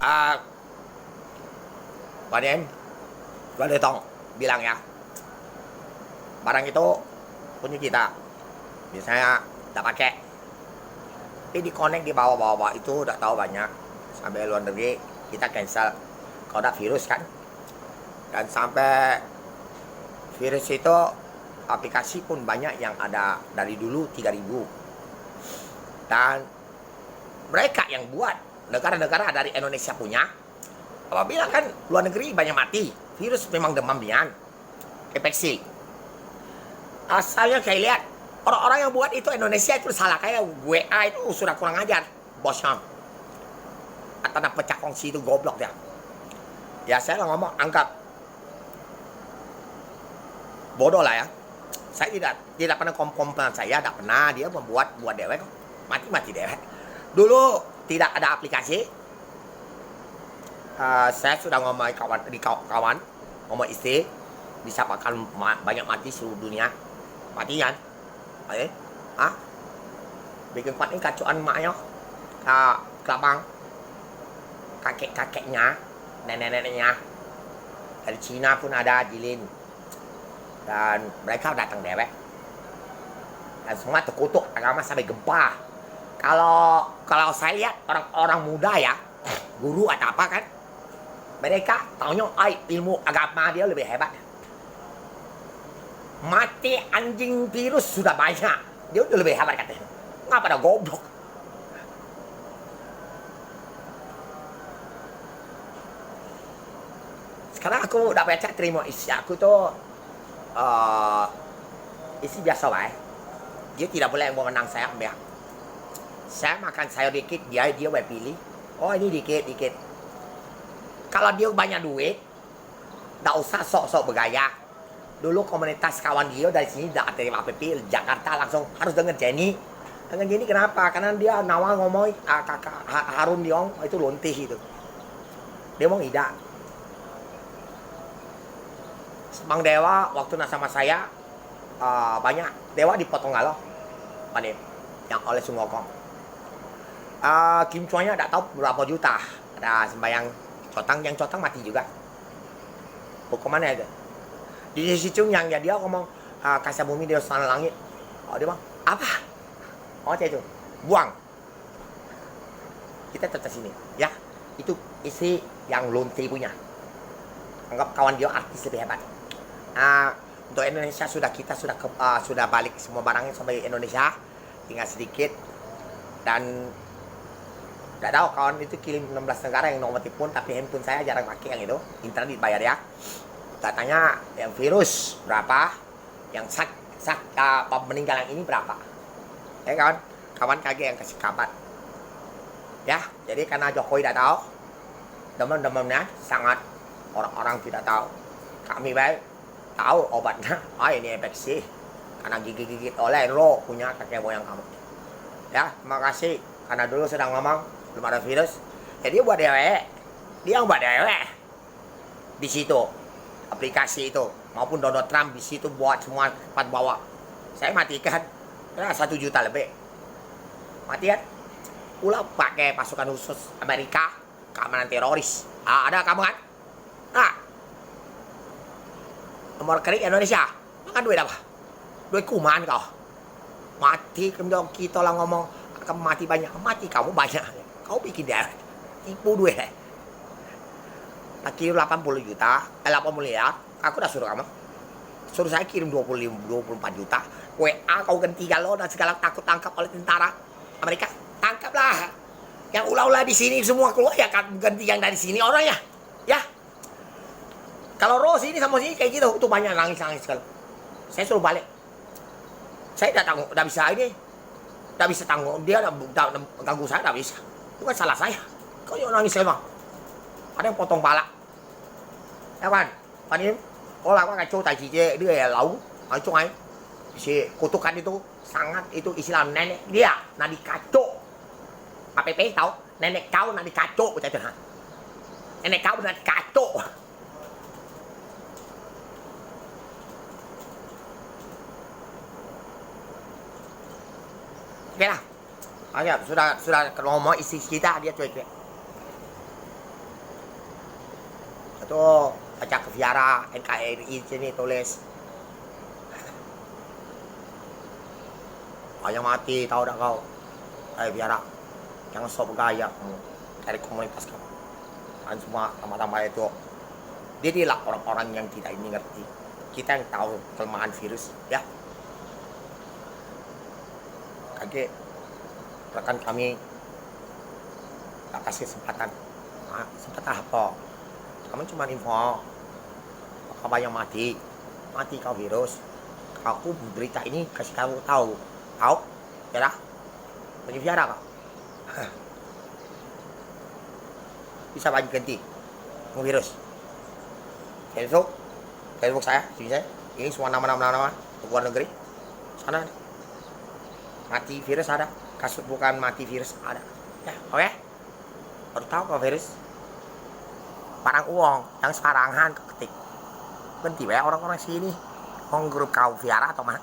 Ah, Pak Den, Pak Detong bilang ya, barang itu punya kita. Biasanya tak pakai. Tapi di connect di bawah-bawah itu udah tahu banyak. Sampai luar negeri kita cancel. Kalau ada virus kan. Dan sampai virus itu aplikasi pun banyak yang ada dari dulu 3000. Dan mereka yang buat negara-negara dari Indonesia punya, apabila kan luar negeri banyak mati, virus memang demam dian, infeksi. Asalnya kayak lihat orang-orang yang buat itu Indonesia itu salah, kayak WA itu sudah kurang ajar bosnya. Atau nak pecah kongsi itu goblok dia. Ya saya lah ngomong anggap bodoh lah ya. Saya tidak pernah komplain, saya tidak pernah dia buat dewek mati dewek. Dulu tidak ada aplikasi. Saya sudah ngomong kawan, ngomong istri, bisa bakal banyak mati seluruh dunia. Matian. Bikin kuat ini kacuan maknya. Kelabang. Kakek-kakeknya, nenek-neneknya. Dari Cina pun ada jilin. Dan mereka datang dewek. Dan semua terkutuk agama sampai gempa. Kalau saya lihat orang-orang muda ya, guru atau apa kan, mereka taunya ilmu agama dia lebih hebat. Mati anjing virus sudah banyak, dia udah lebih hebat katanya. Nggak pada goblok. Sekarang aku udah baca terima isi aku tuh isi biasa lah. Dia tidak boleh menang saya ambil. Saya makan sayur dikit, dia boleh pilih. Oh ini dikit. Kalau dia banyak duit, tak usah sok-sok bergaya. Dulu komunitas kawan dia dari sini tak terima APP, Jakarta langsung harus dengan Jenny. Dengan Jenny kenapa? Karena dia nawa ngomong kakak Harun Diong itu lontih itu. Dia mau tidak. Bang Dewa waktu sama saya banyak. Dewa dipotong galau. Pada yang oleh Sungokong. Kim Chuanya tidak tahu berapa juta. Ada sembayang cotang, yang cotang mati juga. Hukumannya itu. Di situ yang dia ngomong kasih bumi dia sana langit. Oh dia bilang apa? Oh itu buang. Kita tetap sini ya. Itu isi yang lonte punya. Anggap kawan dia artis lebih hebat. Untuk Indonesia kita sudah balik semua barangnya sampai Indonesia, tinggal sedikit. Dan tidak tahu kawan itu kirim 16 negara yang nomor telepon, tapi handphone saya jarang pakai yang itu, internet dibayar ya. Katanya yang virus berapa, yang meninggal yang ini berapa, ya kawan kaget yang kasih kabar ya. Jadi karena Jokowi tidak tahu, teman-temannya sangat orang-orang tidak tahu, kami baik tahu obatnya. Ini infeksi karena gigit oleh lo punya kakek moyang kamu ya. Terima kasih karena dulu sedang ngomong belum ada virus, jadi buat dewek, dia buat dewek di situ aplikasi itu, maupun Donald Trump di situ buat semua tempat bawa. Saya matikan ya 1 juta lebih mati kan. Ulah pakai pasukan khusus Amerika keamanan teroris. Ada kamu kan? Nomor kering Indonesia makan duit apa? Duit kuman kau. Mati kemudian kita lah ngomong akan mati banyak, mati kamu banyak. Kau bikin dia tipu duit. Kirim 80 juta, 80 miliar. Aku udah suruh kamu. Suruh saya kirim 24 juta. WA kau ganti galau dan segala takut tangkap oleh tentara Amerika. Tangkaplah. Yang ulah-ulah di sini semua keluar ya kan, ganti yang dari sini orangnya. Ya. Kalau Rose ini sama sini kayak gitu, itu banyak nangis sekali. Saya suruh balik. Saya udah bisa ini. Udah bisa tanggung, dia udah ganggu saya, udah bisa. Itu kan salah saya. Kau yang nangis emang. Ada yang potong pala. Ya kan? Pak Nim, kalau aku kacau tadi dia ya lau, kacau ay. Si kutukan itu sangat itu istilah nenek dia, nah dikacau. APP tahu? Nenek kau nak dikacau, betul. Nenek kau nak dikacau. Oke lah. Sudah ngomong isi kita dia cuek. Tuh, baca ke Viara, NKRI sini tulis. Banyak mati, tahu dah kau. Viara, jangan sok gaya kamu dari komunitas kamu. Kan semua tambah-tambah itu. Jadilah orang-orang yang tidak ini ngerti. Kita yang tahu kelemahan virus, ya. Kakek, rekan kami tak kasih kesempatan. Nah, kesempatan apa? Kamu cuma info. Kau banyak mati kau virus. Aku berita ini kasih kamu tahu. Tahu? Ya dah. Bagi Viara kau. Bisa bagi ganti. Mau virus. Facebook saya, ini semua nama luar negeri. Sana ada. Mati virus ada. Kasus bukan mati virus ada. Ya, oke. Baru tahu kau virus. Barang uang yang sekarangan ketik. Ganti ya orang-orang sini. Grup kau Viara atau mah?